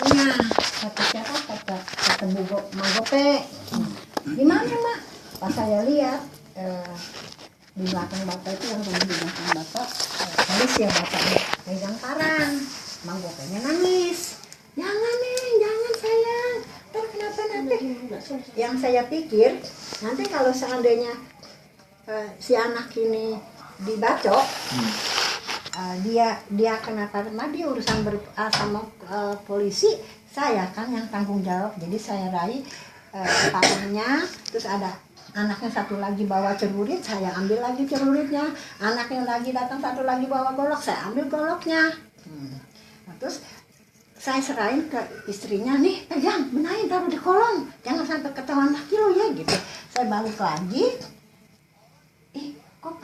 bapaknya. Kata siapa? Kata Mang Gope. Di mana mak? Pas saya lihat di belakang bapak itu, yang rumah di belakang bapak, habis ya bapaknya pegang parang. Mang Gopenya nangis. Jangan Neng, jangan sayang. Ntar kenapa nanti? Yang saya pikir nanti kalau seandainya si anak ini dibacok, dia kena karena dia urusan sama polisi, saya kan yang tanggung jawab. Jadi saya raih parangnya, terus ada anaknya satu lagi bawa celurit, saya ambil lagi celuritnya. Anaknya lagi datang satu lagi bawa golok, saya ambil goloknya. Nah, terus saya serahin ke istrinya, nih pegang, benahin, taruh di kolong, jangan sampai ketahuan laki lo ya gitu. Saya balik lagi, kok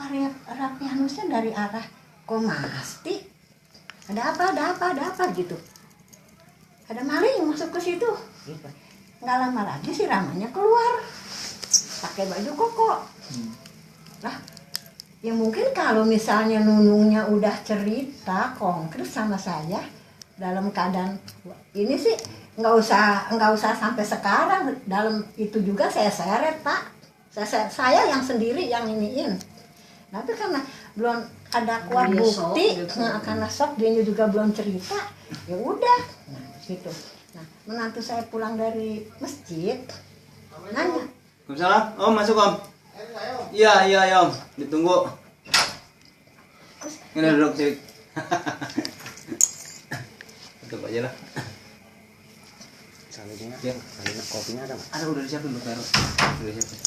Rapianusnya dari arah Komasti, ada apa gitu, ada maling masuk ke situ gitu. Nggak lama lagi si Ramanya keluar pakai baju koko. Lah ya mungkin kalau misalnya Nunungnya udah cerita konkret sama saya dalam keadaan ini sih nggak usah sampai sekarang. Dalam itu juga saya seret pak, saya yang sendiri yang iniin. Tapi karena belum ada kuat bukti, karena sok dia juga belum cerita, ya udah, nah gitu. Nah menantu saya pulang dari masjid nanya, Waalaikumsalam, Om masuk Om. Iya Om, ditunggu. Ini duduk sini. Tutup aja lah. Saludnya, Ya. kopinya ada nggak? Ada udah disiapin Dok, taruh. Udah disiapin.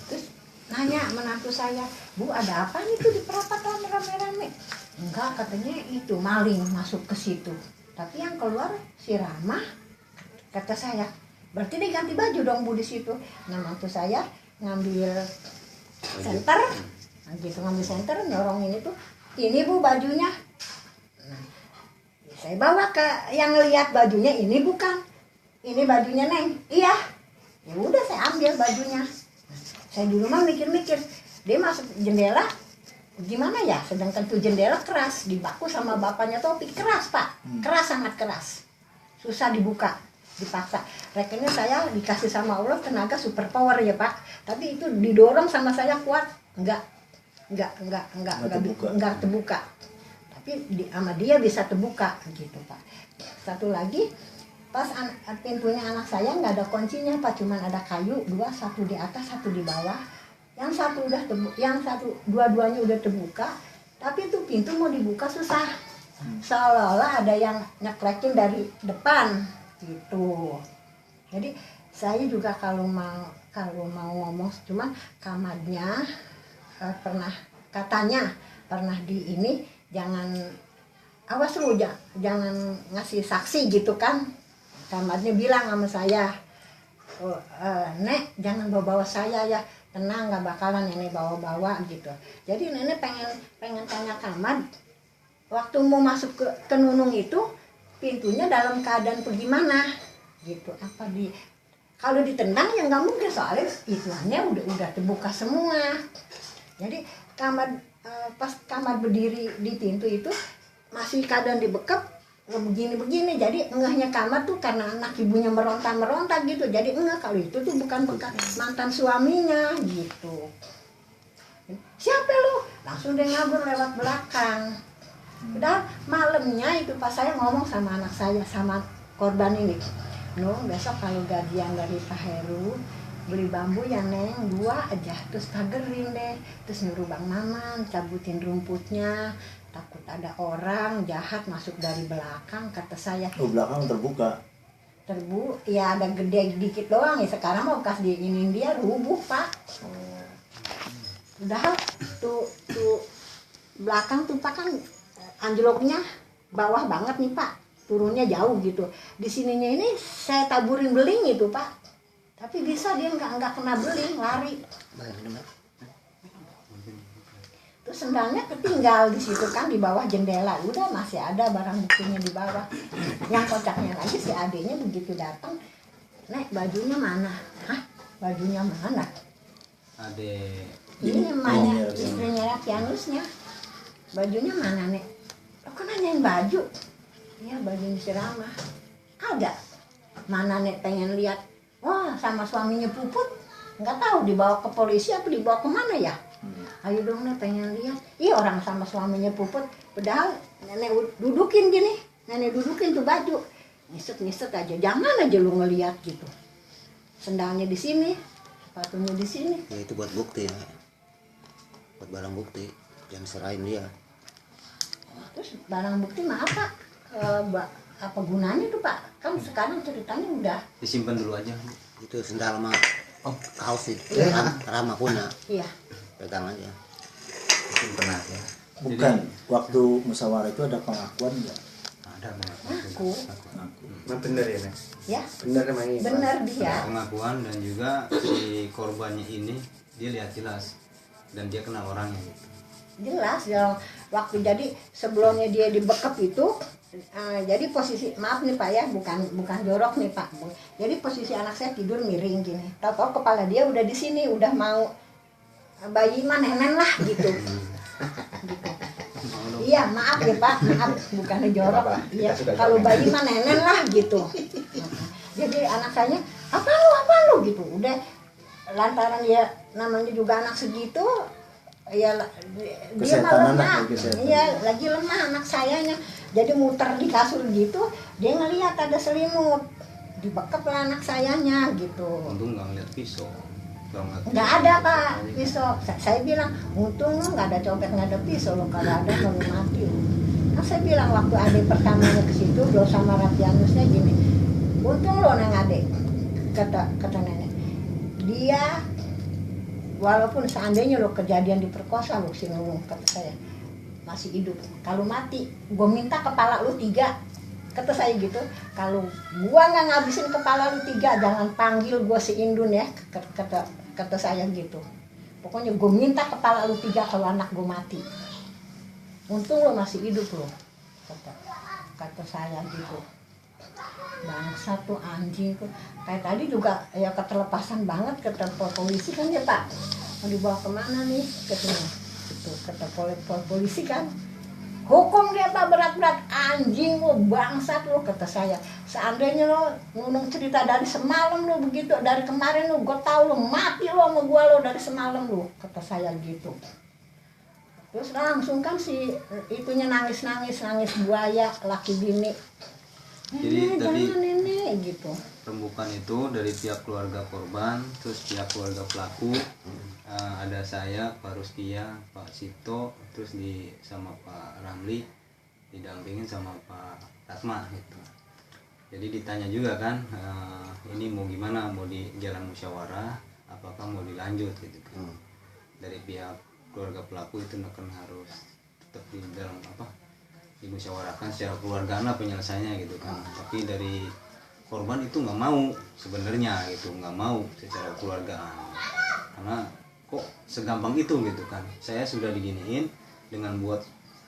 terus nanya menantu saya, Bu ada apa nih tuh di perapatan rame-rame? Enggak, katanya itu maling masuk ke situ. Tapi yang keluar si Rama, kata saya. Berarti dia ganti baju dong Bu di situ. Nah menantu saya ngambil senter, nah, gitu ngambil senter, nyorong ini tuh, ini Bu bajunya. Nah, saya bawa ke yang lihat bajunya, ini bukan, ini bajunya Neng. Iya, ya udah saya ambil bajunya. Nah, saya di rumah mikir-mikir, dia masuk jendela, gimana ya? Sedangkan tuh jendela keras, dibaku sama bapaknya Topi, keras Pak, keras sangat keras, susah dibuka. Dipaksa, rekennya saya dikasih sama Allah tenaga super power ya Pak, tapi itu didorong sama saya kuat, enggak terbuka, tapi sama dia bisa terbuka gitu Pak. Satu lagi, pas pintunya anak saya nggak ada kuncinya Pak, cuman ada kayu dua, satu di atas satu di bawah, yang satu udah dua-duanya udah terbuka, tapi itu pintu mau dibuka susah, seolah-olah ada yang nyeklekin dari depan gitu. Jadi saya juga kalau mau ngomong, cuman kamarnya katanya pernah di ini, jangan awas lu, jangan ngasih saksi gitu kan. Kamarnya bilang sama saya, Nek jangan bawa saya ya, tenang nggak bakalan nenek bawa gitu. Jadi nenek pengen tanya kamar, waktu mau masuk ke Nunung itu pintunya dalam keadaan bagaimana gitu, apa kalau ditendang ya nggak mungkin, soalnya ituannya udah terbuka semua. Jadi pas kamar berdiri di pintu itu masih keadaan dibekap begini, jadi engahnya kamar tuh karena anak ibunya meronta gitu, jadi engah kalau itu tuh bukan bekas mantan suaminya gitu. Siapa lu? Langsung dia ngabur lewat belakang. Udah malamnya itu pas saya ngomong sama anak saya, sama korban ini, besok kalau gajian dari Pak Heru beli bambu ya Neng 2 aja, terus pagerin deh, terus nyuruh Bang Maman cabutin rumputnya, takut ada orang jahat masuk dari belakang, kata saya. Belakang terbuka. Ya ada gede dikit doang ya, sekarang mau kas diinin dia rubuh Pak. Udah tuh belakang tuh Pak kan anjloknya bawah banget nih Pak, turunnya jauh gitu. Di sininya ini saya taburin beling itu Pak, tapi bisa dia nggak kena beling, lari. Terus sendalnya ketinggal di situ kan di bawah jendela. Udah masih ada barang buktinya di bawah. Yang kocaknya lagi si adenya begitu datang, Nek bajunya mana? Hah? Bajunya mana? Ade. Ini namanya istrinya Rapianusnya. Bajunya mana Nek? Kok nanyain baju? Iya bajunya si Rama. aja. Mana nek pengen lihat, wah sama suaminya Puput, nggak tahu dibawa ke polisi apa dibawa kemana ya. Ayo dong nek pengen lihat. Iya orang sama suaminya Puput, padahal nenek dudukin gini, nenek dudukin tuh baju, ngiset aja, jangan aja lu ngelihat gitu. Sendalnya di sini, sepatunya di sini. Ya itu buat bukti ya. Buat barang bukti yang serahin dia. Terus barang bukti mah apa? Apa gunanya tuh Pak? Kan sekarang ceritanya udah. Disimpan dulu aja. Itu sendal sama kaos itu. Iya. Rama punya. Iya. Pegang aja. Simpan aja. Bukan, waktu musyawarah itu ada pengakuan nggak? Ada Aku. Emang bener ya, Nek? Ya, Bener emang ini. benar dia. pengakuan dan juga si korbannya ini dia lihat jelas dan dia kenal orangnya gitu. Jelas dong. Waktu jadi sebelumnya dia dibekep itu, jadi posisi maaf nih Pak ya, bukan jorok nih Pak. Jadi posisi anak saya tidur miring gini. Tahu-tahu kepala dia udah di sini, udah mau bayi mah nenen lah gitu. Gitu. Iya maaf ya Pak, maaf bukannya jorok. Iya kalau bayi mah nenen lah gitu. Jadi anak saya apa lu gitu. Udah lantaran ya namanya juga anak segitu. Ya dia mah lemah, iya lagi lemah anak sayanya, jadi muter di kasur gitu, dia ngelihat ada selimut, dibekep lah anak sayanya gitu. Untung nggak ngeliat pisau. Nggak ada Pak pisau, saya bilang untung lo nggak ada copet nggak ada pisau lo, kalau ada lo mati lo. Nah saya bilang waktu adik pertamanya ke situ, lo sama Rapianusnya gini, untung lo neng adik, kata nenek, dia walaupun seandainya lo kejadian diperkosa lo si Nunung, kata saya masih hidup, kalau mati gue minta kepala lo 3, kata saya gitu. Kalau gua nggak ngabisin kepala lo 3 jangan panggil gue si Indun ya, kata saya gitu. Pokoknya gue minta kepala lo 3 kalau anak gue mati. Untung lo masih hidup lo, kata saya gitu. Bangsa tuh anjing tuh. Kayak tadi juga ya keterlepasan banget, kata polisi kan ya Pak, mau dibawa kemana nih katanya itu, kata polisi kan hukum dia Pak berat-berat, anjing lo bangsat lo, kata saya. Seandainya lo ngomong cerita dari semalam lo begitu, dari kemarin lo gue tahu lo mati lo sama gue lo dari semalam lo, kata saya gitu. Terus langsung kan si itunya nangis buaya laki bini. Jadi tadi Jangan nenek gitu. rembukan itu dari pihak keluarga korban, terus pihak keluarga pelaku, ada saya, Pak Ruskia, Pak Sito, terus sama Pak Ramli, didampingin sama Pak Ratma gitu. Jadi ditanya juga kan, ini mau gimana, mau di jalan musyawarah, apakah mau dilanjut gitu kan. Dari pihak keluarga pelaku itu kan harus tetap di dalam dimusyawarahkan secara keluargaan lah penyelesaiannya gitu kan. Tapi dari korban itu nggak mau sebenarnya gitu, nggak mau secara keluargaan, karena kok segampang itu gitu kan. Saya sudah diginiin dengan buat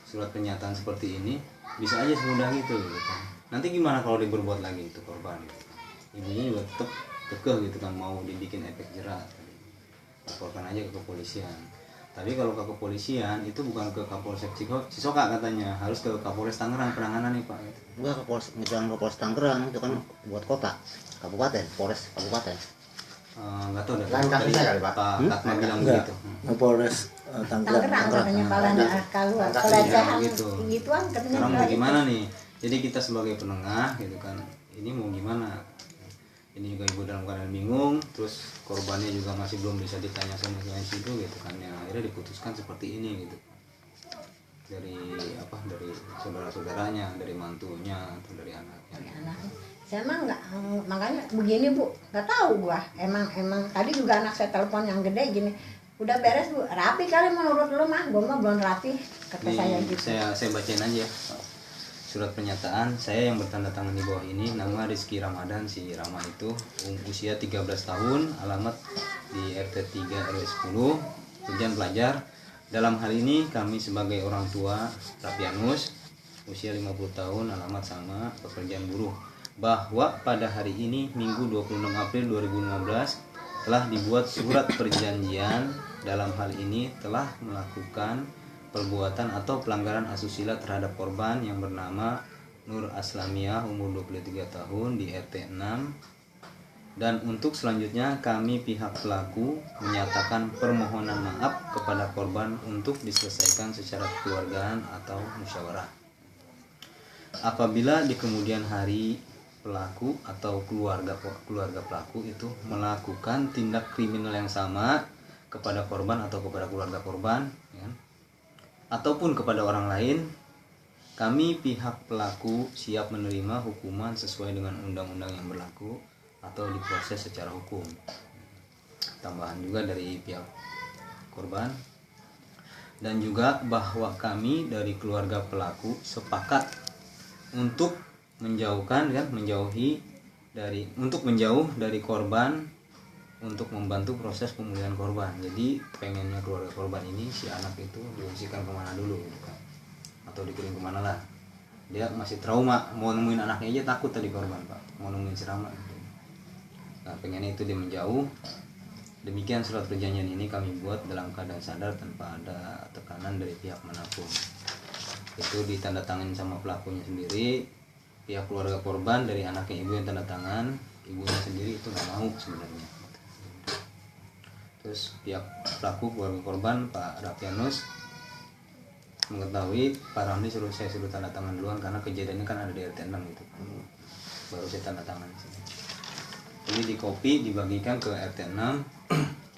surat pernyataan seperti ini, bisa aja semudah gitu kan. Nanti gimana kalau diberbuat lagi itu korban gitu kan. Ibunya juga tetap kekeh gitu kan, mau dibikin efek jerah, laporkan aja ke kepolisian. Tapi kalau ke kepolisian itu bukan ke Kapolsek Cisoka katanya, harus ke Kapolres Tangerang penanganan nih Pak. Enggak, jangan ke Polres Tangerang, itu kan buat kota, kabupaten, Polres kabupaten. Nggak tahu deh. Lain kasusnya kali, Pak. Pak Ratma bilang Enggak. begitu. Polres Tangerang. Tangerang katanya kalau Ya, pelecehan gitu. gituan katanya. Sekarang mau gimana nih? Jadi kita sebagai penengah gitu kan, ini mau gimana? Ini juga ibu dalam keadaan bingung, terus korbannya juga masih belum bisa ditanya sama situ gitu kan, ya akhirnya diputuskan seperti ini gitu, dari saudara-saudaranya, dari mantunya atau dari anaknya. Saya emang nggak, makanya begini Bu, nggak tahu gua. Emang tadi juga anak saya telepon yang gede gini, udah beres Bu, rapi kali menurut lu mah, gua mah belum rapi, kata saya gitu. Saya bacain aja ya. Surat pernyataan saya yang bertanda tangan di bawah ini, nama Rizky Ramadan, si Rama itu, usia 13 tahun, alamat di RT 3 RW 10, ujian pelajar. Dalam hal ini kami sebagai orang tua Rapianus, usia 50 tahun, alamat sama, pekerjaan buruh, bahwa pada hari ini Minggu 26 April 2015 telah dibuat surat perjanjian, dalam hal ini telah melakukan perbuatan atau pelanggaran asusila terhadap korban yang bernama Nur Aslamiah umur 23 tahun di RT 6. Dan untuk selanjutnya kami pihak pelaku menyatakan permohonan maaf kepada korban untuk diselesaikan secara kekeluargaan atau musyawarah. Apabila di kemudian hari pelaku atau keluarga pelaku itu melakukan tindak kriminal yang sama kepada korban atau kepada keluarga korban, ya, ataupun kepada orang lain, kami pihak pelaku siap menerima hukuman sesuai dengan undang-undang yang berlaku atau diproses secara hukum. Tambahan juga dari pihak korban, dan juga bahwa kami dari keluarga pelaku sepakat untuk menjauh dari korban untuk membantu proses pemulihan korban. Jadi pengennya keluarga korban ini si anak itu diungsikan kemana dulu gitu kan, atau dikirim kemana lah. Dia masih trauma, mau nemuin anaknya aja takut tadi korban Pak, mau nemuin si Rama gitu. Nah, pengennya itu dia menjauh. Demikian surat perjanjian ini kami buat dalam keadaan sadar tanpa ada tekanan dari pihak manapun. Itu ditandatangani sama pelakunya sendiri. Pihak keluarga korban dari anaknya ibu yang tanda tangan, ibunya sendiri itu nggak mau sebenarnya. Terus pihak pelaku keluarga korban Pak Rafianus mengetahui Pak Ramli saya suruh tanda tangan duluan karena kejadiannya kan ada di RT 6 gitu. Baru saya tanda tangan di sini. Jadi di kopi dibagikan ke RT 6,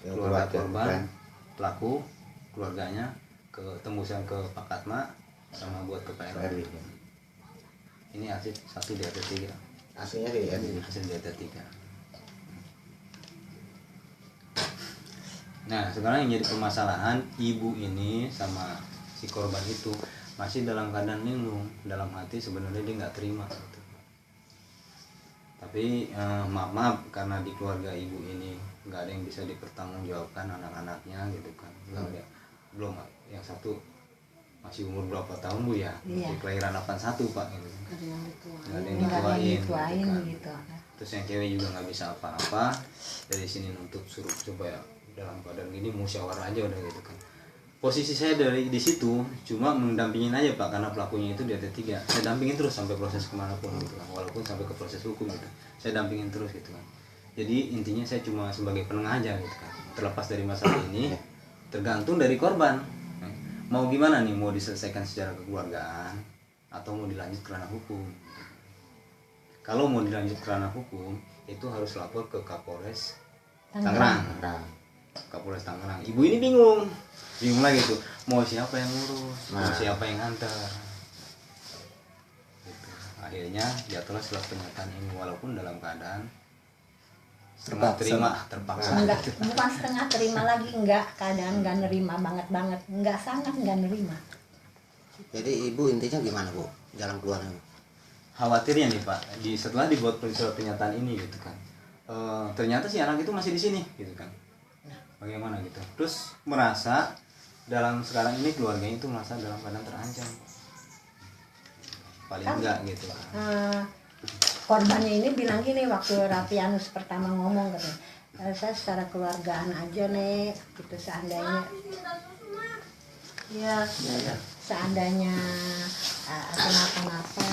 keluarga korban, pelaku, keluarganya, ke tembusan ke Pak Katma, sama buat ke Pak RW. Ini hasil satu di RT 3. Aslinya di Hasil di RT 3. Nah, sekarang yang jadi permasalahan, ibu ini sama si korban itu masih dalam keadaan linglung, dalam hati sebenarnya dia nggak terima gitu. Tapi maaf karena di keluarga ibu ini nggak ada yang bisa dipertanggungjawabkan anak-anaknya gitu kan. Belum, yang satu masih umur berapa tahun Bu ya? Iya. Kelahiran 81 Pak gitu. Nggak ada yang dituain dituain gitu. Terus yang cewek juga nggak bisa apa-apa. Dari sini nuntut suruh supaya dalam keadaan gini musyawarah aja udah gitu kan. Posisi saya dari di situ cuma mendampingin aja Pak, karena pelakunya itu di RT 3. Saya dampingin terus sampai proses kemanapun gitu kan, walaupun sampai ke proses hukum gitu. Saya dampingin terus gitu kan. Jadi intinya saya cuma sebagai penengah aja gitu kan. Terlepas dari masalah ini, tergantung dari korban. Mau gimana nih, mau diselesaikan secara kekeluargaan atau mau dilanjut ke ranah hukum. Kalau mau dilanjut ke ranah hukum, itu harus lapor ke Kapolres Tangerang. Kapolres Tangerang. Ibu ini bingung lagi tuh, mau siapa yang ngurus, mau siapa yang nganter gitu. Akhirnya jatuhlah surat pernyataan ini, walaupun dalam keadaan setengah terpaksa. Enggak, bukan setengah terima lagi, enggak, keadaan enggak nerima banget, enggak, sangat enggak nerima. Jadi ibu intinya gimana Bu jalan keluarnya? Khawatirnya nih Pak, setelah dibuat surat pernyataan ini gitu kan, ternyata si anak itu masih di sini gitu kan. Bagaimana gitu? Terus merasa dalam sekarang ini keluarganya itu merasa dalam keadaan terancam, paling enggak gitu. Korbannya ini bilang gini waktu Rafianus pertama ngomong katanya, saya secara keluargaan aja nih, gitu seandainya, ya seandainya kenapa-napa